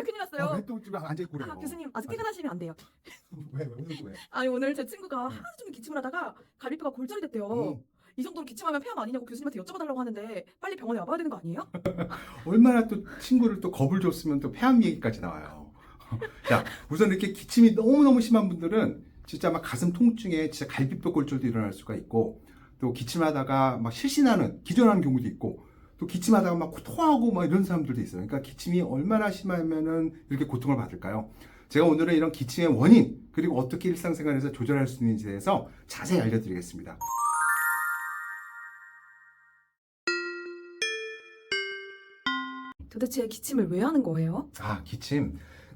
큰일 났어요. 왜 또 앉아있고 그래요? 교수님 아직 퇴근하시면 안 돼요. 왜 무슨 왜? 아니 오늘 제 친구가 하루 종일 기침을 하다가 갈비뼈가 골절이 됐대요. 이 정도로 기침하면 폐암 아니냐고 교수님한테 여쭤봐달라고 하는데 빨리 병원에 와봐야 되는 거 아니에요? 얼마나 또 친구를 또 겁을 줬으면 또 폐암 얘기까지 나와요. 자, 우선 이렇게 기침이 너무너무 심한 분들은 진짜 막 가슴 통증에 진짜 갈비뼈 골절도 일어날 수가 있고, 또 기침하다가 막 실신하는, 기절하는 경우도 있고, 또 기침하다가 막 토하고 막 이런 사람들도 있어요. 그러니까 기침이 얼마나 심하면은 이렇게 고통을 받을까요? 제가 오늘은 이런 기침의 원인, 그리고 어떻게 일상생활에서 조절할 수 있는지에 대해서 자세히 알려드리겠습니다. 도대체 기침을 왜 하는 거예요?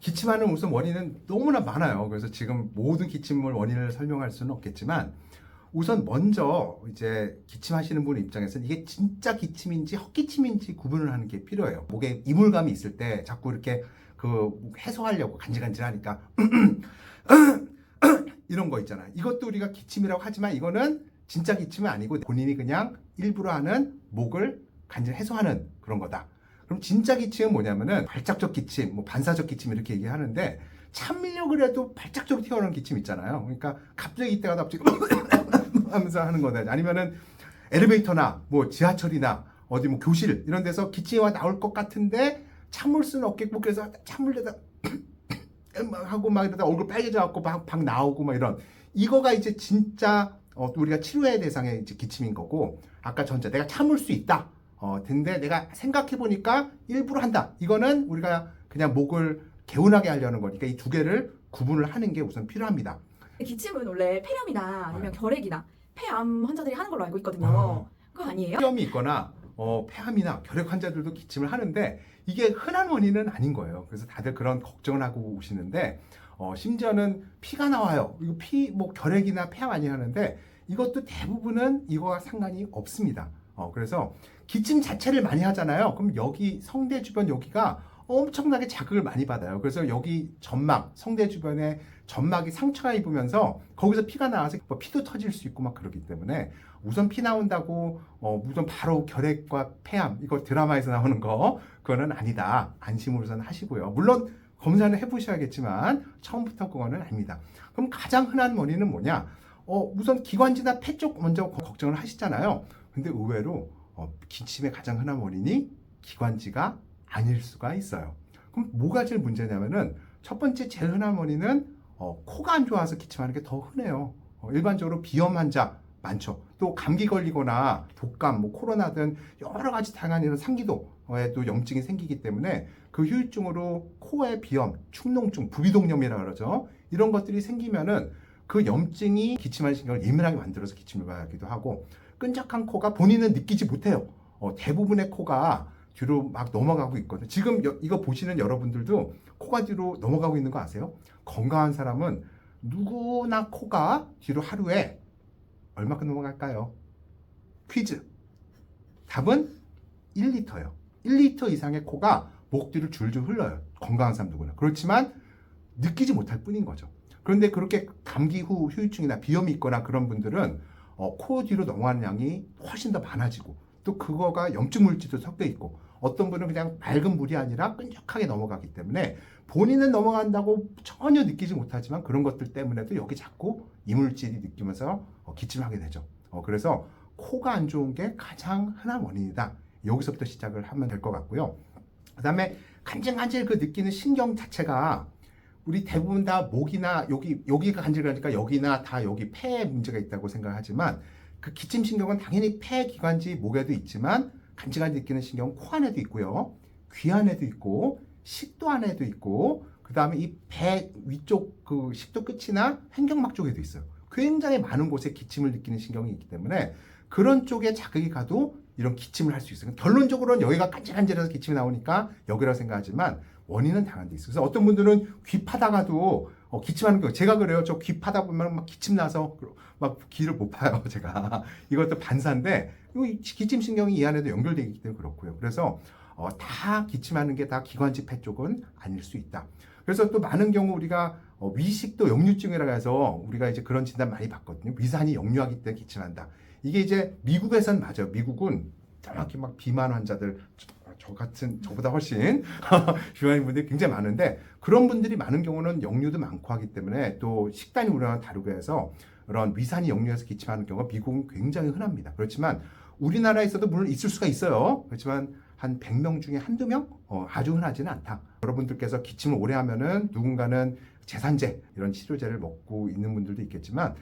기침하는 우선 원인은 너무나 많아요. 그래서 지금 모든 기침물 원인을 설명할 수는 없겠지만, 우선 먼저 이제 기침하시는 분 입장에서는 이게 진짜 기침인지 헛기침인지 구분을 하는 게 필요해요. 목에 이물감이 있을 때 자꾸 이렇게 해소하려고 간질간질하니까 이런 거 있잖아요. 이것도 우리가 기침이라고 하지만 이거는 진짜 기침은 아니고 본인이 그냥 일부러 하는 목을 간질 해소하는 그런 거다. 그럼 진짜 기침은 뭐냐면은 발작적 기침, 뭐 반사적 기침 이렇게 얘기하는데, 참으려고 그래도 발작적으로 튀어나오는 기침 있잖아요. 그러니까 갑자기 이때가 갑자기 하면서 하는 거다. 아니면은 엘리베이터나 뭐 지하철이나 어디 뭐 교실 이런 데서 기침이 나올 것 같은데 참을 수는 없겠고, 그래서 참으려다 하고 막 이러다 얼굴 빨개져 갖고 막 나오고 막 이런, 이거가 이제 진짜 우리가 치료의 대상의 이제 기침인 거고, 아까 전자 내가 참을 수 있다. 근데 내가 생각해 보니까 일부러 한다. 이거는 우리가 그냥 목을 개운하게 하려는 거니까 이 두 개를 구분을 하는 게 우선 필요합니다. 기침은 원래 폐렴이나 아니면 결핵이나 폐암 환자들이 하는 걸로 알고 있거든요. 그거 아니에요? 폐렴이 있거나 폐암이나 결핵 환자들도 기침을 하는데 이게 흔한 원인은 아닌 거예요. 그래서 다들 그런 걱정을 하고 오시는데, 심지어는 피가 나와요. 이거 뭐 결핵이나 폐암 아니 하는데 이것도 대부분은 이거와 상관이 없습니다. 그래서 기침 자체를 많이 하잖아요. 그럼 여기 성대 주변 여기가 엄청나게 자극을 많이 받아요. 그래서 여기 점막, 성대 주변에 점막이 상처가 입으면서 거기서 피가 나와서 뭐 피도 터질 수 있고 막 그러기 때문에 우선 피 나온다고 우선 바로 결핵과 폐암, 이거 드라마에서 나오는 거 그거는 아니다. 안심으로 우선 하시고요. 물론 검사는 해보셔야겠지만 처음부터 그거는 아닙니다. 그럼 가장 흔한 원인은 뭐냐? 우선 기관지나 폐 쪽 먼저 걱정을 하시잖아요. 근데 의외로 기침의 가장 흔한 원인이 기관지가 아닐 수가 있어요. 그럼 뭐가 제일 문제냐면은, 첫 번째 제일 흔한 원인은 코가 안 좋아서 기침하는 게 더 흔해요. 일반적으로 비염 환자 많죠. 또 감기 걸리거나 독감, 뭐 코로나 등 여러 가지 다양한 이런 상기도에도 염증이 생기기 때문에 그 후유증으로 코의 비염, 축농증, 부비동염이라고 그러죠. 이런 것들이 생기면은 그 염증이 기침하는 신경을 예민하게 만들어서 기침을 하기도 하고, 끈적한 코가 본인은 느끼지 못해요. 대부분의 코가 뒤로 막 넘어가고 있거든요. 지금 이거 보시는 여러분들도 코가 뒤로 넘어가고 있는 거 아세요? 건강한 사람은 누구나 코가 뒤로 하루에 얼마큼 넘어갈까요? 퀴즈. 답은 1리터예요. 1리터 이상의 코가 목 뒤를 줄줄 흘러요. 건강한 사람 누구나. 그렇지만 느끼지 못할 뿐인 거죠. 그런데 그렇게 감기 후 후유증이나 비염이 있거나 그런 분들은 코 뒤로 넘어가는 양이 훨씬 더 많아지고, 또 그거가 염증 물질도 섞여 있고, 어떤 분은 그냥 맑은 물이 아니라 끈적하게 넘어가기 때문에 본인은 넘어간다고 전혀 느끼지 못하지만 그런 것들 때문에도 여기 자꾸 이물질이 느끼면서 기침을 하게 되죠. 그래서 코가 안 좋은 게 가장 흔한 원인이다. 여기서부터 시작을 하면 될 것 같고요. 그 다음에 간질간질 그 느끼는 신경 자체가 우리 대부분 다 목이나 여기가 간질간질하니까 여기나 다 여기 폐에 문제가 있다고 생각하지만, 그 기침신경은 당연히 폐, 기관지, 목에도 있지만 간질간질 느끼는 신경은 코 안에도 있고요. 귀 안에도 있고 식도 안에도 있고, 그 다음에 이 배 위쪽 그 식도 끝이나 횡격막 쪽에도 있어요. 굉장히 많은 곳에 기침을 느끼는 신경이 있기 때문에 그런 쪽에 자극이 가도 이런 기침을 할 수 있어요. 결론적으로는 여기가 간질간질해서 기침이 나오니까 여기라고 생각하지만 원인은 다른 데 있어요. 그래서 어떤 분들은 귀 파다가도 기침하는 거, 제가 그래요. 저 귀 파다 보면 막 기침 나서 막 귀를 못 파요, 제가. 이것도 반사인데 기침 신경이 이 안에도 연결되어 있기 때문에 그렇고요. 그래서 다 기침하는 게 다 기관지 폐 쪽은 아닐 수 있다. 그래서 또 많은 경우 우리가 위식도 역류증이라고 해서 우리가 이제 그런 진단 많이 받거든요. 위산이 역류하기 때문에 기침한다. 이게 이제 미국에선 맞아요. 미국은 정확히 막 비만 환자들 저보다 훨씬 비만인 분들이 굉장히 많은데, 그런 분들이 많은 경우는 역류도 많고 하기 때문에 또 식단이 우리랑 다르고 해서 그런 위산이 역류해서 기침하는 경우가 미국은 굉장히 흔합니다. 그렇지만 우리나라에서도 물론 있을 수가 있어요. 그렇지만 한 100명 중에 한두 명? 아주 흔하지는 않다. 여러분들께서 기침을 오래 하면은 누군가는 제산제, 이런 치료제를 먹고 있는 분들도 있겠지만,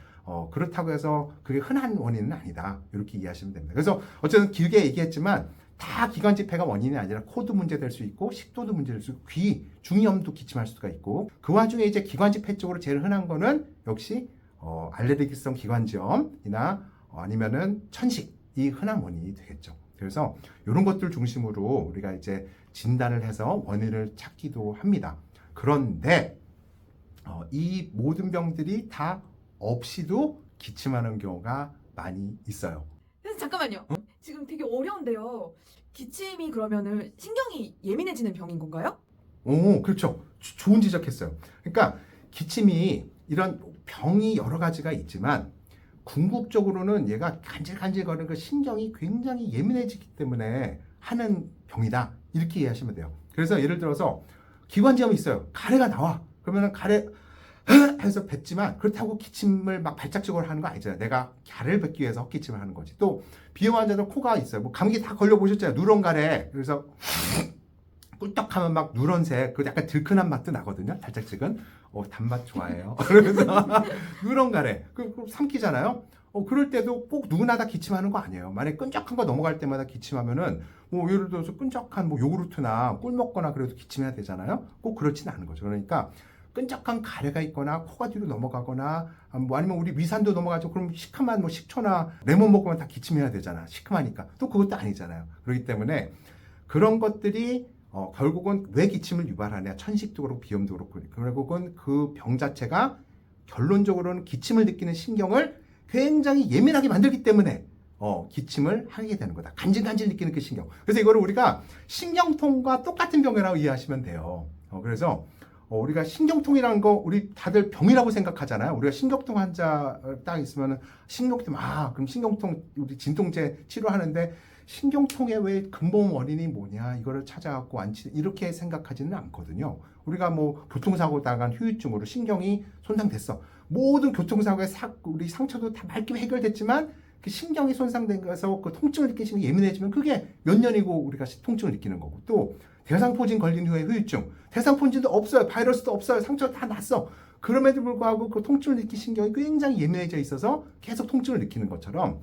그렇다고 해서 그게 흔한 원인은 아니다. 이렇게 이해하시면 됩니다. 그래서 어쨌든 길게 얘기했지만, 다 기관지폐가 원인이 아니라 코도 문제될 수 있고, 식도도 문제될 수 있고, 귀, 중이염도 기침할 수가 있고, 그 와중에 이제 기관지폐 쪽으로 제일 흔한 거는 역시 알레르기성 기관지염이나 아니면은 천식이 흔한 원인이 되겠죠. 그래서 이런 것들 중심으로 우리가 이제 진단을 해서 원인을 찾기도 합니다. 그런데 이 모든 병들이 다 없이도 기침하는 경우가 많이 있어요. 선생님 잠깐만요. 지금 되게 어려운데요. 기침이 그러면은 신경이 예민해지는 병인 건가요? 오, 그렇죠. 좋은 지적했어요. 그러니까 기침이 이런 병이 여러 가지가 있지만 궁극적으로는 얘가 간질간질거리는 그 신경이 굉장히 예민해지기 때문에 하는 병이다. 이렇게 이해하시면 돼요. 그래서 예를 들어서 기관지염이 있어요. 가래가 나와. 그러면은 가래 해서 뱉지만 그렇다고 기침을 막 발작적으로 하는 거 아니잖아요. 내가 가래를 뱉기 위해서 헛기침을 하는 거지. 또 비염 환자들 코가 있어요. 뭐 감기 다 걸려보셨잖아요. 누런 가래. 그래서 꿀떡하면 막 누런색, 그 약간 들큰한 맛도 나거든요. 달짝지근. 단맛 좋아해요. 그래서 누런 가래. 그 삼키잖아요. 그럴 때도 꼭 누구나 다 기침하는 거 아니에요. 만약에 끈적한 거 넘어갈 때마다 기침하면은 뭐 예를 들어서 끈적한 뭐 요구르트나 꿀 먹거나 그래도 기침해야 되잖아요. 꼭 그렇지는 않은 거죠. 그러니까 끈적한 가래가 있거나 코가 뒤로 넘어가거나 뭐 아니면 우리 위산도 넘어가죠. 그럼 시큼한 뭐 식초나 레몬 먹으면 다 기침해야 되잖아. 시큼하니까. 또 그것도 아니잖아요. 그렇기 때문에 그런 것들이 결국은 왜 기침을 유발하냐. 천식도 그렇고 비염도 그렇고. 결국은 그 병 자체가 결론적으로는 기침을 느끼는 신경을 굉장히 예민하게 만들기 때문에 기침을 하게 되는 거다. 간질간질 느끼는 그 신경. 그래서 이거를 우리가 신경통과 똑같은 병이라고 이해하시면 돼요. 그래서 우리가 신경통이라는 거 우리 다들 병이라고 생각하잖아요. 우리가 신경통 환자 딱 있으면은 신경통 그럼 신경통 우리 진통제 치료하는데 신경통의 왜 근본 원인이 뭐냐 이거를 찾아갖고 이렇게 생각하지는 않거든요. 우리가 뭐 교통사고 당한 후유증으로 신경이 손상됐어. 모든 교통사고의 우리 상처도 다 맑게 해결됐지만 그 신경이 손상된 거에서 그 통증을 느끼는 신경이 예민해지면 그게 몇 년이고 우리가 통증을 느끼는 거고, 또 대상포진 걸린 후에 후유증, 대상포진도 없어요. 바이러스도 없어요. 상처 다 났어. 그럼에도 불구하고 그 통증을 느끼는 신경이 굉장히 예민해져 있어서 계속 통증을 느끼는 것처럼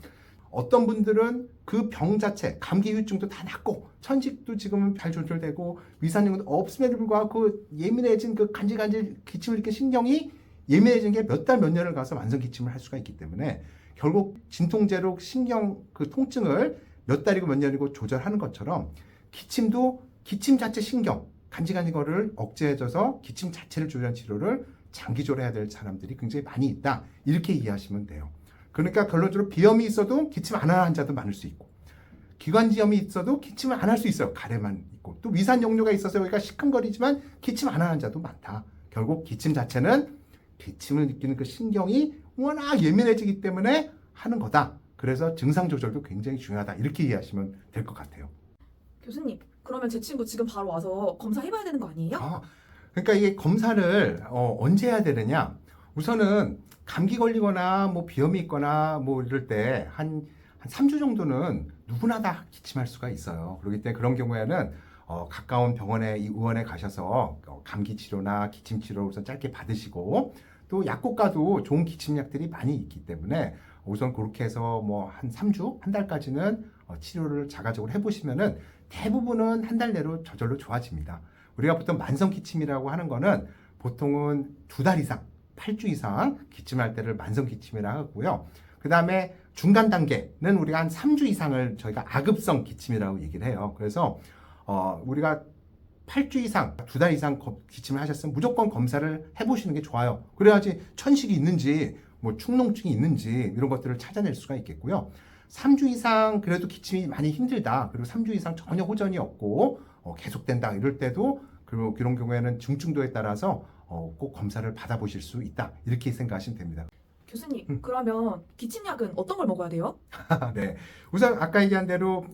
어떤 분들은 그 병 자체, 감기 후유증도 다 낫고 천식도 지금은 잘 조절되고 위산염도 없음에도 불구하고 그 예민해진 그 간질간질 기침을 느끼는 신경이 예민해진 게 몇 달 몇 년을 가서 만성 기침을 할 수가 있기 때문에 결국 진통제로 신경 그 통증을 몇 달이고 몇 년이고 조절하는 것처럼 기침도 기침 자체 신경 간질간질 거를 억제해줘서 기침 자체를 조절한 치료를 장기적으로 해야 될 사람들이 굉장히 많이 있다. 이렇게 이해하시면 돼요. 그러니까 결론적으로 비염이 있어도 기침 안 하는 환자도 많을 수 있고, 기관지염이 있어도 기침을 안 할 수 있어요. 가래만 있고, 또 위산 역류가 있어서 여기가 시큰거리지만 기침 안 하는 환자도 많다. 결국 기침 자체는 기침을 느끼는 그 신경이 워낙 예민해지기 때문에 하는 거다. 그래서 증상 조절도 굉장히 중요하다. 이렇게 이해하시면 될 것 같아요. 교수님, 그러면 제 친구 지금 바로 와서 검사해봐야 되는 거 아니에요? 그러니까 이게 검사를 언제 해야 되느냐? 우선은 감기 걸리거나 뭐 비염이 있거나 뭐 이럴 때 한 3주 정도는 누구나 다 기침할 수가 있어요. 그렇기 때문에 그런 경우에는 가까운 병원에 의원에 가셔서 감기 치료나 기침 치료 우선 짧게 받으시고, 또 약국가도 좋은 기침약들이 많이 있기 때문에 우선 그렇게 해서 뭐 한 3주, 한 달까지는 치료를 자가적으로 해보시면은 대부분은 한 달 내로 저절로 좋아집니다. 우리가 보통 만성 기침이라고 하는 거는 보통은 2달 이상, 8주 이상 기침할 때를 만성 기침이라고 하고요. 그 다음에 중간 단계는 우리가 한 3주 이상을 저희가 아급성 기침이라고 얘기를 해요. 그래서 우리가 8주 이상, 2달 이상 기침을 하셨으면 무조건 검사를 해보시는 게 좋아요. 그래야지 천식이 있는지, 뭐 축농증이 있는지 이런 것들을 찾아낼 수가 있겠고요. 3주 이상 그래도 기침이 많이 힘들다. 그리고 3주 이상 전혀 호전이 없고 계속된다. 이럴 때도 그리고 이런 경우에는 중증도에 따라서 꼭 검사를 받아보실 수 있다. 이렇게 생각하시면 됩니다. 교수님, 그러면 기침약은 어떤 걸 먹어야 돼요? 네. 우선 아까 얘기한 대로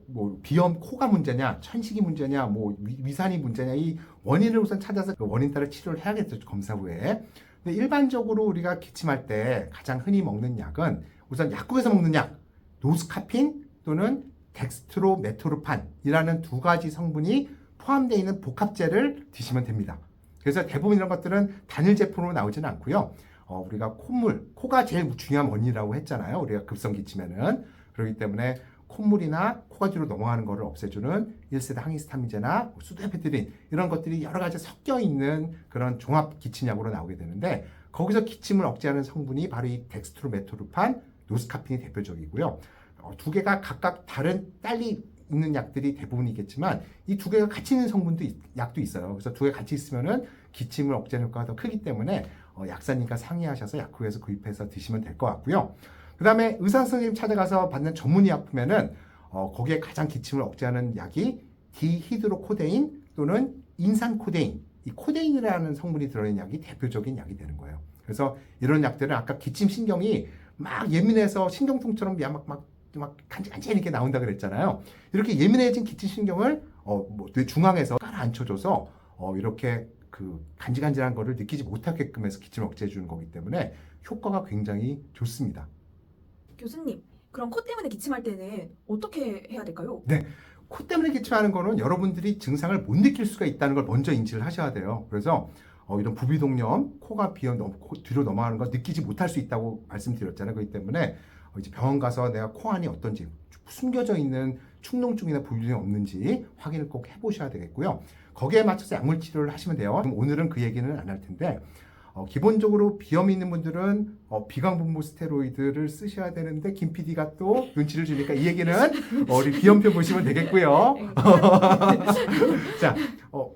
뭐 비염 코가 문제냐, 천식이 문제냐, 뭐 위산이 문제냐 이 원인을 우선 찾아서 그 원인 따라 치료를 해야겠죠, 검사 후에. 근데 일반적으로 우리가 기침할 때 가장 흔히 먹는 약은 우선 약국에서 먹는 약, 노스카핀 또는 덱스트로메토르판이라는 두 가지 성분이 포함되어 있는 복합제를 드시면 됩니다. 그래서 대부분 이런 것들은 단일 제품으로 나오지는 않고요. 우리가 콧물, 코가 제일 중요한 원인이라고 했잖아요. 우리가 급성 기침에는. 그렇기 때문에 콧물이나 코가 뒤로 넘어가는 것을 없애주는 1세대 항히스타민제나 수도에페드린 이런 것들이 여러 가지 섞여 있는 그런 종합 기침약으로 나오게 되는데 거기서 기침을 억제하는 성분이 바로 이 덱스트로메토르판, 노스카핀이 대표적이고요. 두 개가 각각 다른 딸리 있는 약들이 대부분이겠지만 이 두 개가 같이 있는 성분도 약도 있어요. 그래서 두 개 같이 있으면은 기침을 억제하는 효과가 더 크기 때문에 약사님과 상의하셔서 약국에서 구입해서 드시면 될 것 같고요. 그 다음에 의사 선생님 찾아가서 받는 전문의 약품에는 거기에 가장 기침을 억제하는 약이 디히드로코데인 또는 인산코데인, 이 코데인이라는 성분이 들어있는 약이 대표적인 약이 되는 거예요. 그래서 이런 약들은 아까 기침 신경이 막 예민해서 신경통처럼 막 간질간질 이렇게 나온다 그랬잖아요. 이렇게 예민해진 기침 신경을 뇌 중앙에서 깔아앉혀줘서 이렇게 그 간질간질한 거를 느끼지 못하게끔 해서 기침을 억제해 주는 거기 때문에 효과가 굉장히 좋습니다. 교수님, 그럼 코 때문에 기침할 때는 어떻게 해야 될까요? 네, 코 때문에 기침하는 거는 여러분들이 증상을 못 느낄 수가 있다는 걸 먼저 인지를 하셔야 돼요. 그래서 이런 부비동염, 코가 뒤로 넘어가는 거 느끼지 못할 수 있다고 말씀드렸잖아요. 그렇기 때문에 이제 병원 가서 내가 코 안이 어떤지 숨겨져 있는 축농증이나 부비동염이 없는지 확인을 꼭 해보셔야 되겠고요. 거기에 맞춰서 약물 치료를 하시면 돼요. 그럼 오늘은 그 얘기는 안 할 텐데 기본적으로 비염이 있는 분들은 비강분무 스테로이드를 쓰셔야 되는데 김 PD가 또 눈치를 주니까 이 얘기는 우리 비염표 보시면 되겠고요. 자,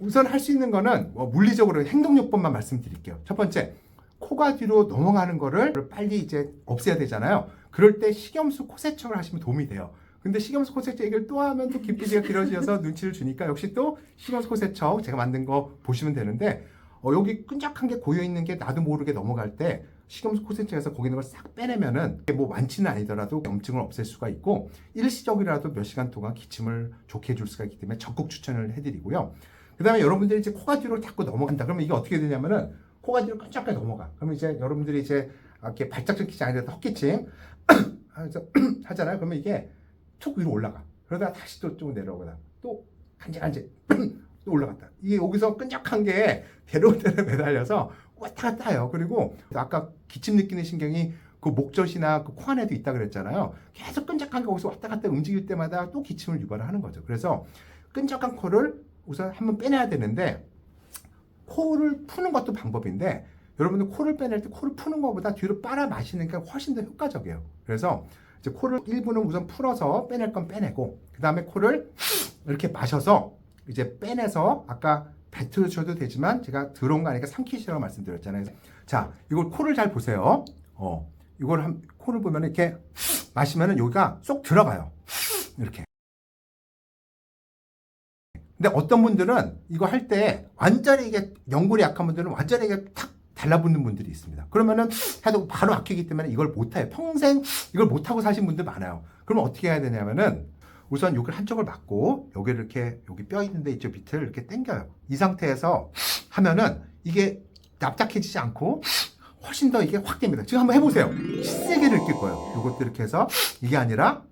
우선 할 수 있는 거는 물리적으로 행동요법만 말씀드릴게요. 첫 번째, 코가 뒤로 넘어가는 거를 빨리 이제 없애야 되잖아요. 그럴 때 식염수 코세척을 하시면 도움이 돼요. 근데 식염수 코세척 얘기를 또 하면 또 김 PD가 길어지셔서 눈치를 주니까 역시 또 식염수 코세척 제가 만든 거 보시면 되는데 여기 끈적한 게 고여있는 게 나도 모르게 넘어갈 때 식염수 코세척에서 거기 있는 걸 싹 빼내면은 뭐 많지는 아니더라도 염증을 없앨 수가 있고 일시적이라도 몇 시간 동안 기침을 좋게 해줄 수가 있기 때문에 적극 추천을 해드리고요. 그 다음에 여러분들이 이제 코가 뒤로 자꾸 넘어간다. 그러면 이게 어떻게 되냐면은 코가 뒤로 끈적하게 넘어가. 그러면 이제 여러분들이 이제 이렇게 발작적 기침 아니라 헛기침 하잖아요. 그러면 이게 툭 위로 올라가. 그러다가 다시 또 좀 내려오거나 또 간질간질 또 올라갔다. 이게 여기서 끈적한 게 대로대로 매달려서 왔다 갔다 해요. 그리고 아까 기침 느끼는 신경이 그 목젖이나 그 코 안에도 있다 그랬잖아요. 계속 끈적한 게 거기서 왔다 갔다 움직일 때마다 또 기침을 유발을 하는 거죠. 그래서 끈적한 코를 우선 한번 빼내야 되는데 코를 푸는 것도 방법인데 여러분들 코를 빼낼 때 코를 푸는 것보다 뒤로 빨아 마시는 게 훨씬 더 효과적이에요. 그래서 이제 코를 일부는 우선 풀어서 빼낼 건 빼내고 그 다음에 코를 이렇게 마셔서 이제 빼내서 아까 뱉으셔도 되지만 제가 들어온 거 아니니까 삼키시라고 말씀드렸잖아요. 자, 이걸 코를 잘 보세요. 이걸 코를 보면 이렇게 마시면은 여기가 쏙 들어가요. 이렇게. 근데 어떤 분들은 이거 할 때 완전히 이게 연골이 약한 분들은 완전히 이게 탁 달라붙는 분들이 있습니다. 그러면은 해도 바로 막히기 때문에 이걸 못해요. 평생 이걸 못하고 사신 분들 많아요. 그러면 어떻게 해야 되냐면은 우선 여기를 한쪽을 막고 여기를 이렇게 여기 뼈 있는데 이쪽 밑을 이렇게 당겨요. 이 상태에서 하면은 이게 납작해지지 않고 훨씬 더 이게 확 됩니다. 지금 한번 해보세요. 세게 느낄 거예요. 이것도 이렇게 해서 이게 아니라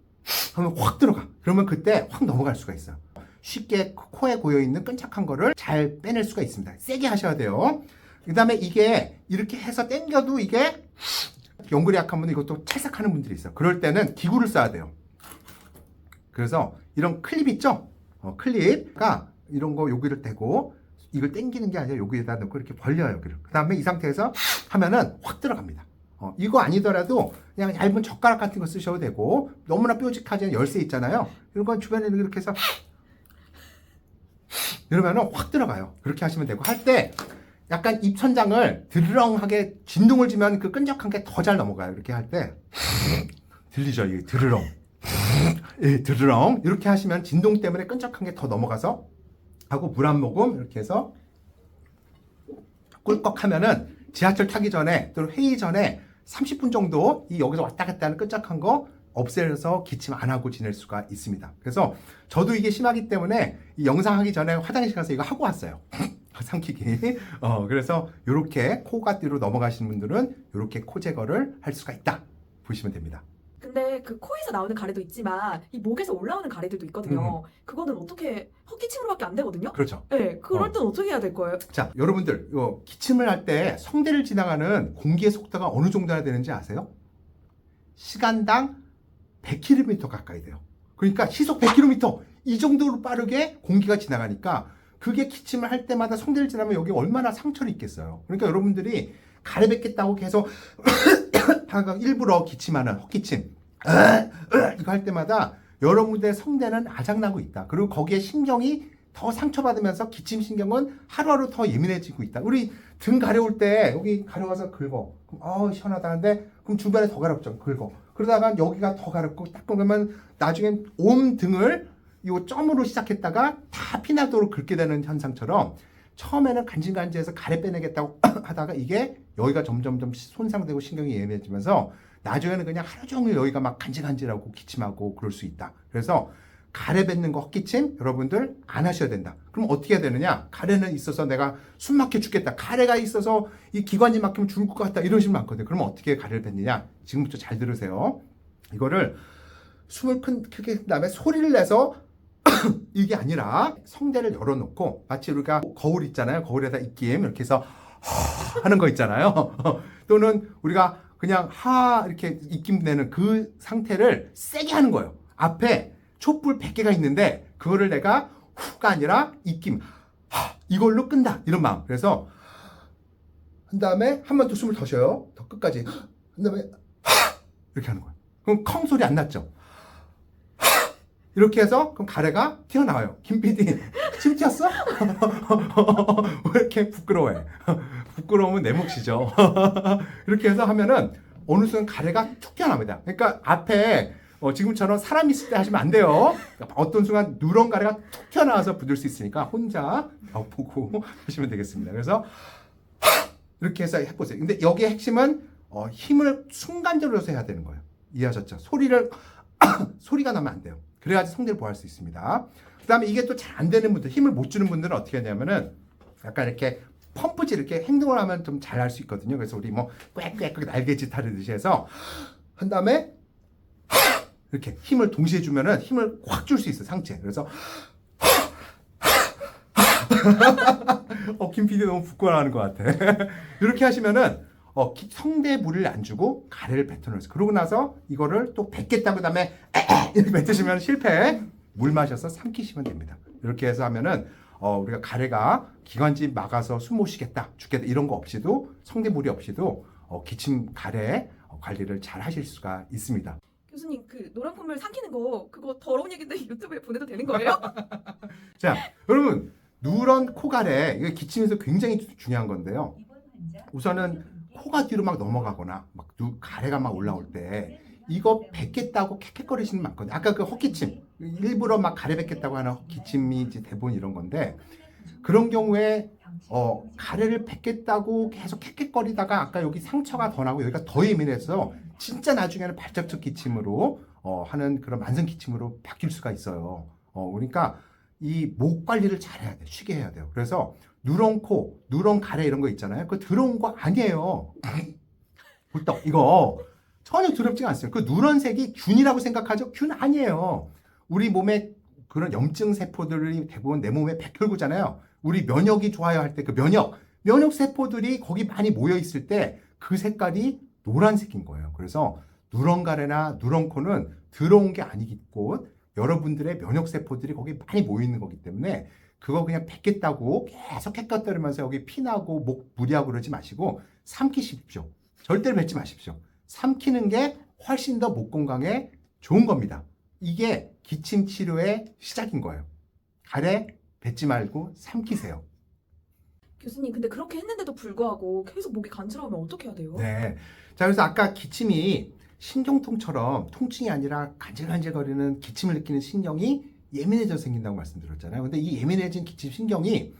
하면 확 들어가. 그러면 그때 확 넘어갈 수가 있어요. 쉽게 코에 고여있는 끈적한 거를 잘 빼낼 수가 있습니다. 세게 하셔야 돼요. 그 다음에 이게 이렇게 해서 당겨도 이게 연골이 약한 분은 이것도 찰싹하는 분들이 있어요. 그럴 때는 기구를 써야 돼요. 그래서 이런 클립 있죠? 클립가 이런 거 여기를 대고 이걸 당기는 게 아니라 여기에다 넣고 이렇게 벌려요. 그 다음에 이 상태에서 하면은 확 들어갑니다. 이거 아니더라도 그냥 얇은 젓가락 같은 거 쓰셔도 되고 너무나 뾰족하지 않은 열쇠 있잖아요. 이런 건 주변에 이렇게 해서 이러면은 확 들어가요. 그렇게 하시면 되고 할 때 약간 입천장을 드르렁하게 진동을 주면 그 끈적한 게 더 잘 넘어가요. 이렇게 할 때 들리죠? 이게 드르렁. 예, 드르렁 이렇게 하시면 진동 때문에 끈적한 게 더 넘어가서 하고 물 한 모금 이렇게 해서 꿀꺽 하면은 지하철 타기 전에 또는 회의 전에 30분 정도 이 여기서 왔다 갔다 하는 끈적한 거 없애서 기침 안 하고 지낼 수가 있습니다. 그래서 저도 이게 심하기 때문에 이 영상 하기 전에 화장실 가서 이거 하고 왔어요. 삼키기. 그래서 이렇게 코가 뒤로 넘어가시는 분들은 이렇게 코 제거를 할 수가 있다 보시면 됩니다. 근데 그 코에서 나오는 가래도 있지만 이 목에서 올라오는 가래들도 있거든요. 그거는 어떻게 헛기침으로밖에 안 되거든요. 그렇죠. 네, 그럴 땐 어떻게 해야 될 거예요? 자, 여러분들 기침을 할 때 성대를 지나가는 공기의 속도가 어느 정도나 되는지 아세요? 시간당 100km 가까이 돼요. 그러니까 시속 100km 이 정도로 빠르게 공기가 지나가니까 그게 기침을 할 때마다 성대를 지나면 여기 얼마나 상처를 입겠어요. 그러니까 여러분들이 가래 뱉겠다고 계속 일부러 기침하는 헛기침 이거 할 때마다 여러분들의 성대는 아작나고 있다. 그리고 거기에 신경이 더 상처받으면서 기침 신경은 하루하루 더 예민해지고 있다. 우리 등 가려울 때 여기 가려워서 긁어. 그럼 시원하다 하는데 그럼 주변에 더 가렵죠. 긁어. 그러다가 여기가 더 가렵고 딱 그러면 나중엔 온 등을 이 점으로 시작했다가 다 피나도록 긁게 되는 현상처럼 처음에는 간질간질해서 가래 빼내겠다고 하다가 이게 여기가 점점점 손상되고 신경이 예민해지면서 나중에는 그냥 하루 종일 여기가 막 간질간질하고 기침하고 그럴 수 있다. 그래서 가래 뱉는 거 헛기침 여러분들 안 하셔야 된다. 그럼 어떻게 해야 되느냐? 가래는 있어서 내가 숨 막혀 죽겠다. 가래가 있어서 이 기관이 막히면 죽을 것 같다. 이런 식으로 많거든요. 그러면 어떻게 가래를 뱉느냐? 지금부터 잘 들으세요. 이거를 숨을 크게 한 다음에 소리를 내서 이게 아니라 성대를 열어놓고 마치 우리가 거울 있잖아요. 거울에다 입김 이렇게 해서 하는 거 있잖아요. 또는 우리가 그냥 이렇게 입김 내는 그 상태를 세게 하는 거예요. 앞에 촛불 100개가 있는데 그거를 내가 후가 아니라 입김 이걸로 끈다 이런 마음. 그래서 한 다음에 한 번 더 숨을 더 쉬어요. 더 끝까지 한 다음에 이렇게 하는 거예요. 그럼 컹 소리 안 났죠? 이렇게 해서 그럼 가래가 튀어나와요. 김 PD 침 튀었어? 왜 이렇게 부끄러워해? 부끄러우면 내 몫이죠. 이렇게 해서 하면은 어느 순간 가래가 툭 튀어나옵니다. 그러니까 앞에 지금처럼 사람 있을 때 하시면 안 돼요. 그러니까 어떤 순간 누런 가래가 툭 튀어나와서 부들 수 있으니까 혼자 보고 하시면 되겠습니다. 그래서 이렇게 해서 해보세요. 근데 여기의 핵심은 힘을 순간적으로 해야 되는 거예요. 이해하셨죠? 소리가 나면 안 돼요. 그래야지 성대를 보호할 수 있습니다. 그 다음에 이게 또 잘 안 되는 분들, 힘을 못 주는 분들은 어떻게 하냐면은 약간 이렇게 펌프질 이렇게 행동을 하면 좀 잘 할 수 있거든요. 그래서 우리 뭐 꽥꽥 날개짓 하듯이 해서 한 다음에 이렇게 힘을 동시에 주면은 힘을 확 줄 수 있어요. 상체. 그래서 김 PD 너무 부끄러워하는 것 같아. 이렇게 하시면은 성대에 물을 안 주고 가래를 뱉어놓으세요. 그러고 나서 이거를 또 뱉겠다고 그다음에 이렇게 뱉으시면 실패. 물 마셔서 삼키시면 됩니다. 이렇게 해서 하면은 우리가 가래가 기관지 막아서 숨 못 쉬겠다, 죽겠다 이런 거 없이도 성대 무리 없이도 기침 가래 관리를 잘 하실 수가 있습니다. 교수님 그 노란 콧물 삼키는 거 그거 더러운 얘기인데 유튜브에 보내도 되는 거예요? 자, 여러분 누런 코가래 이거 기침에서 굉장히 중요한 건데요. 우선은 코가 뒤로 막 넘어가거나 막 가래가 막 올라올 때 이거 뱉겠다고 캑캑거리시는 분 많거든요. 아까 그 헛기침 일부러 막 가래 뱉겠다고 하는 기침이 이제 대부분 이런 건데 그런 경우에 가래를 뱉겠다고 계속 캑캑거리다가 아까 여기 상처가 더 나고 여기가 더 예민해서 진짜 나중에는 발작적 기침으로 하는 그런 만성 기침으로 바뀔 수가 있어요. 그러니까 이 목 관리를 잘해야 돼. 쉬게 해야 돼요. 그래서 누런 코, 누런 가래 이런 거 있잖아요. 그거 더러운 거 아니에요. 꿀떡 이거 전혀 두렵지가 않습니다. 그 누런색이 균이라고 생각하죠? 균 아니에요. 우리 몸에 그런 염증 세포들이 대부분 내 몸에 백혈구잖아요. 우리 면역이 좋아야 할 때 그 면역 세포들이 거기 많이 모여 있을 때 그 색깔이 노란색인 거예요. 그래서 누런 가래나 누런 코는 더러운 게 아니고 여러분들의 면역 세포들이 거기 많이 모여 있는 거기 때문에 그거 그냥 뱉겠다고 계속 헷갈거리면서 여기 피나고 목 무리하고 그러지 마시고 삼키십시오. 절대로 뱉지 마십시오. 삼키는 게 훨씬 더 목 건강에 좋은 겁니다. 이게 기침 치료의 시작인 거예요. 가래 뱉지 말고 삼키세요. 교수님 근데 그렇게 했는데도 불구하고 계속 목이 간지러우면 어떻게 해야 돼요? 네. 자, 그래서 아까 기침이 신경통처럼 통증이 아니라 간질간질거리는 기침을 느끼는 신경이 예민해져 생긴다고 말씀드렸잖아요. 근데 이 예민해진 기침 신경이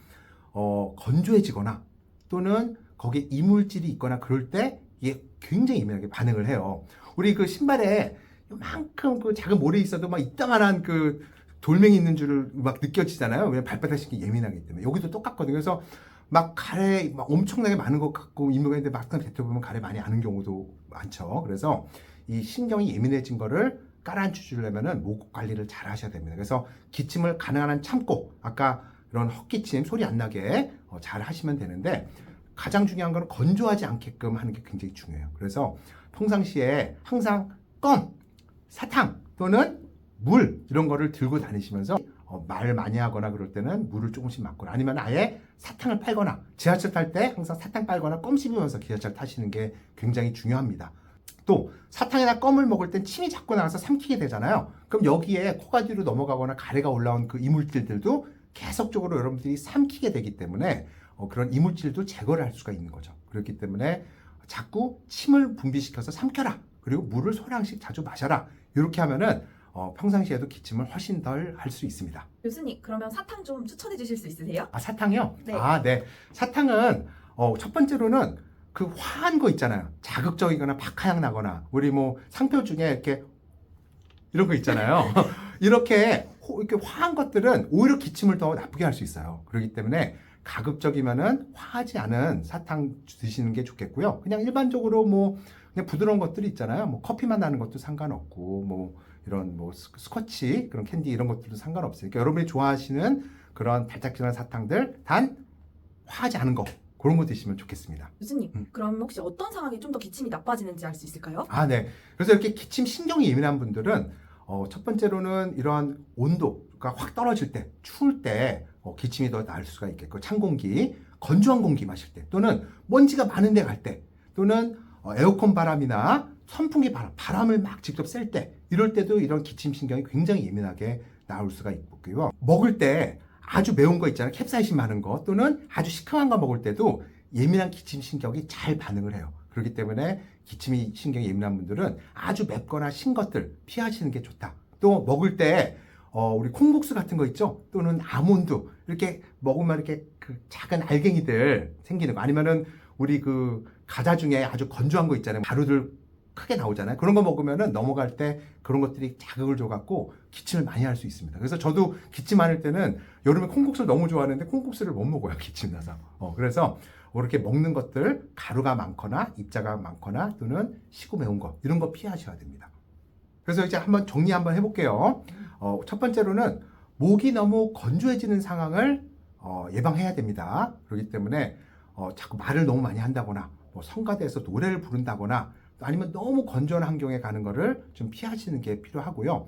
건조해지거나 또는 거기에 이물질이 있거나 그럴 때 이게 굉장히 예민하게 반응을 해요. 우리 그 신발에 요만큼 그 작은 모래 있어도 막 이따만한 그 돌멩이 있는 줄을 막 느껴지잖아요. 왜냐면 발바닥 신경이 예민하기 때문에. 여기도 똑같거든요. 그래서 막 가래 막 엄청나게 많은 것 같고 임무가 있는데 막상 뱉어보면 가래 많이 아는 경우도 많죠. 그래서 이 신경이 예민해진 거를 깔아앉혀 주려면은 목 관리를 잘 하셔야 됩니다. 그래서 기침을 가능한 한 참고 아까 이런 헛기침 소리 안 나게 잘 하시면 되는데 가장 중요한 거는 건조하지 않게끔 하는 게 굉장히 중요해요. 그래서 평상시에 항상 껌, 사탕 또는 물 이런 거를 들고 다니시면서 말 많이 하거나 그럴 때는 물을 조금씩 맞거나 아니면 아예 사탕을 팔거나 지하철 탈 때 항상 사탕 빨거나 껌 씹으면서 지하철 타시는 게 굉장히 중요합니다. 또 사탕이나 껌을 먹을 땐 침이 자꾸 나와서 삼키게 되잖아요. 그럼 여기에 코가 뒤로 넘어가거나 가래가 올라온 그 이물질들도 계속적으로 여러분들이 삼키게 되기 때문에 그런 이물질도 제거를 할 수가 있는 거죠. 그렇기 때문에 자꾸 침을 분비시켜서 삼켜라. 그리고 물을 소량씩 자주 마셔라. 이렇게 하면은 평상시에도 기침을 훨씬 덜 할 수 있습니다. 교수님, 그러면 사탕 좀 추천해 주실 수 있으세요? 아, 사탕이요? 네. 아, 네. 사탕은 첫 번째로는 그 화한 거 있잖아요. 자극적이거나 박하향 나거나 우리 뭐 상표 중에 이렇게 이런 거 있잖아요. 이렇게 화한 것들은 오히려 기침을 더 나쁘게 할 수 있어요. 그렇기 때문에 가급적이면은 화하지 않은 사탕 드시는 게 좋겠고요. 그냥 일반적으로 뭐 그냥 부드러운 것들이 있잖아요. 뭐 커피만 나는 것도 상관없고 뭐 이런 뭐 스코치 그런 캔디 이런 것들도 상관없으니까 여러분이 좋아하시는 그런 달짝지근한 사탕들 단 화하지 않은 거 그런 거 드시면 좋겠습니다. 교수님, 그럼 혹시 어떤 상황이 좀 더 기침이 나빠지는지 알 수 있을까요? 아, 네. 그래서 이렇게 기침 신경이 예민한 분들은 첫 번째로는 이러한 온도가 확 떨어질 때, 추울 때 기침이 더 나을 수가 있겠고, 찬 공기, 건조한 공기 마실 때, 또는 먼지가 많은 데 갈 때, 또는 에어컨 바람이나 선풍기 바람을 막 직접 쐴 때, 이럴 때도 이런 기침 신경이 굉장히 예민하게 나올 수가 있고요. 먹을 때 아주 매운 거 있잖아요. 캡사이신 많은 거, 또는 아주 시큼한 거 먹을 때도 예민한 기침 신경이 잘 반응을 해요. 그렇기 때문에 기침이 신경이 예민한 분들은 아주 맵거나 신 것들 피하시는 게 좋다. 또 먹을 때 우리 콩국수 같은 거 있죠? 또는 아몬드 이렇게 먹으면 이렇게 그 작은 알갱이들 생기는 거 아니면은 우리 그 과자 중에 아주 건조한 거 있잖아요. 가루들 크게 나오잖아요. 그런 거 먹으면은 넘어갈 때 그런 것들이 자극을 줘갖고 기침을 많이 할 수 있습니다. 그래서 저도 기침 많을 때는 여름에 콩국수를 너무 좋아하는데 콩국수를 못 먹어요. 기침 나서. 그래서 이렇게 먹는 것들 가루가 많거나 입자가 많거나 또는 시고 매운 거 이런 거 피하셔야 됩니다. 그래서 이제 한번 정리 한번 해볼게요. 첫 번째로는 목이 너무 건조해지는 상황을 예방해야 됩니다. 그렇기 때문에 자꾸 말을 너무 많이 한다거나 뭐 성가대에서 노래를 부른다거나 아니면 너무 건조한 환경에 가는 거를 좀 피하시는 게 필요하고요.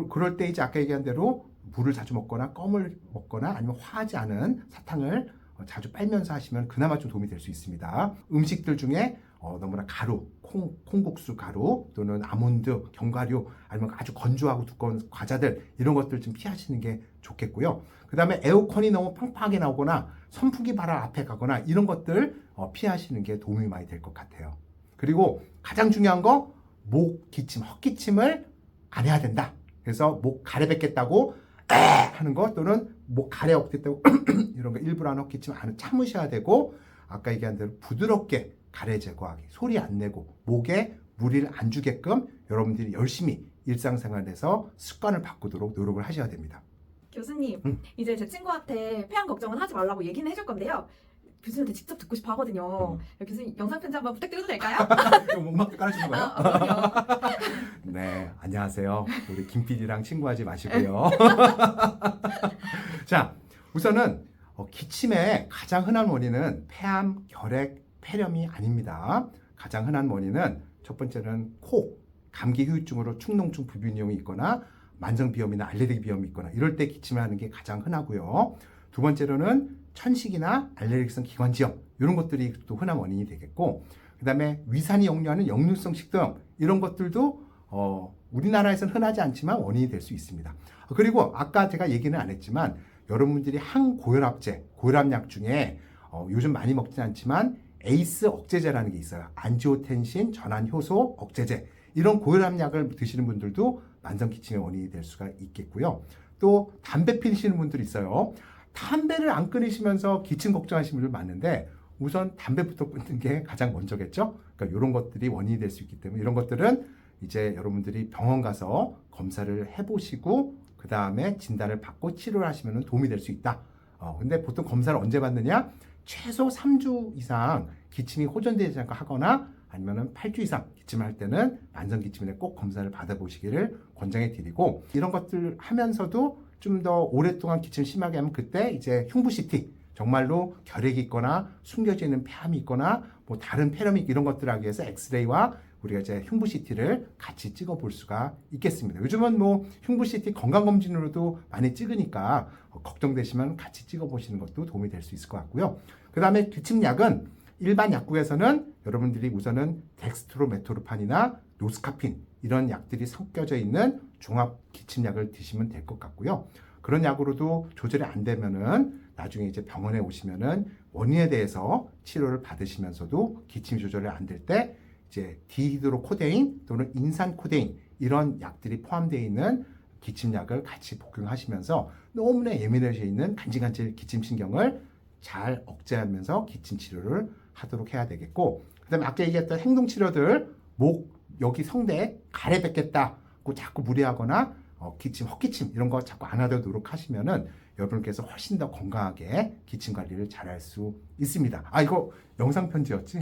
그럴 때 이제 아까 얘기한 대로 물을 자주 먹거나 껌을 먹거나 아니면 화하지 않은 사탕을 자주 빨면서 하시면 그나마 좀 도움이 될 수 있습니다. 음식들 중에 너무나 가루, 콩국수 가루 또는 아몬드, 견과류 아니면 아주 건조하고 두꺼운 과자들 이런 것들 좀 피하시는 게 좋겠고요. 그 다음에 에어컨이 너무 팡팡하게 나오거나 선풍기 바람 앞에 가거나 이런 것들 피하시는 게 도움이 많이 될 것 같아요. 그리고 가장 중요한 거 목 기침, 헛기침을 안 해야 된다. 그래서 목 가래 뱉겠다고 하는 거 또는 목 가래 없겠다고 이런 거 일부러 안 헛기침 안 참으셔야 되고 아까 얘기한 대로 부드럽게 가래 제거하기, 소리 안 내고 목에 무리를 안 주게끔 여러분들이 열심히 일상생활에서 습관을 바꾸도록 노력을 하셔야 됩니다. 교수님, 이제 제 친구한테 폐암 걱정은 하지 말라고 얘기는 해줄 건데요. 교수님한테 직접 듣고 싶어 하거든요. 교수님 영상 편지 한번 부탁드려도 될까요? 음악도 깔아주는 거예요? 그럼요. 네, 안녕하세요. 우리 김 PD랑 친구하지 마시고요. 자, 우선은 기침의 가장 흔한 원인은 폐암, 결핵, 폐렴이 아닙니다. 가장 흔한 원인은 첫 번째는 코, 감기 후유증으로 축농증 불균형이 있거나 만성비염이나 알레르기 비염이 있거나 이럴 때 기침을 하는 게 가장 흔하고요. 두 번째로는 천식이나 알레르기성 기관지염 이런 것들이 또 흔한 원인이 되겠고 그 다음에 위산이 역류하는 역류성 식도염 이런 것들도 우리나라에서는 흔하지 않지만 원인이 될 수 있습니다. 그리고 아까 제가 얘기는 안 했지만 여러분들이 항고혈압제, 고혈압약 중에 요즘 많이 먹진 않지만 에이스 억제제라는 게 있어요. 안지오텐신 전환효소 억제제 이런 고혈압약을 드시는 분들도 만성기침의 원인이 될 수가 있겠고요. 또 담배 피우시는 분들이 있어요. 담배를 안 끊으시면서 기침 걱정하시는 분들 많은데 우선 담배부터 끊는 게 가장 먼저겠죠. 그러니까 이런 것들이 원인이 될 수 있기 때문에 이런 것들은 이제 여러분들이 병원 가서 검사를 해보시고 그 다음에 진단을 받고 치료를 하시면 도움이 될 수 있다. 근데 보통 검사를 언제 받느냐? 최소 3주 이상 기침이 호전되지 않고 하거나 아니면은 8주 이상 기침을 할 때는 만성기침에 꼭 검사를 받아보시기를 권장해 드리고, 이런 것들 하면서도 좀 더 오랫동안 기침 심하게 하면 그때 이제 흉부 CT, 정말로 결핵이 있거나 숨겨져 있는 폐암이 있거나 뭐 다른 폐렴이 이런 것들을 하기 위해서 엑스레이와 우리가 이제 흉부 CT를 같이 찍어 볼 수가 있겠습니다. 요즘은 뭐 흉부 CT 건강검진으로도 많이 찍으니까 걱정되시면 같이 찍어 보시는 것도 도움이 될 수 있을 것 같고요. 그 다음에 기침약은 일반 약국에서는 여러분들이 우선은 덱스트로메토르판이나 노스카핀 이런 약들이 섞여져 있는 종합 기침약을 드시면 될 것 같고요. 그런 약으로도 조절이 안 되면은 나중에 이제 병원에 오시면은 원인에 대해서 치료를 받으시면서도 기침 조절이 안 될 때 이제 디히드로코데인 또는 인산코데인 이런 약들이 포함되어 있는 기침약을 같이 복용하시면서 너무나 예민해져 있는 간질간질 기침신경을 잘 억제하면서 기침 치료를 하도록 해야 되겠고, 그 다음에 아까 얘기했던 행동치료들, 목, 여기 성대 가래뱉겠다고 자꾸 무리하거나 기침, 헛기침 이런 거 자꾸 안 하도록 노력하시면은 여러분께서 훨씬 더 건강하게 기침 관리를 잘 할 수 있습니다. 아, 이거 영상 편지였지?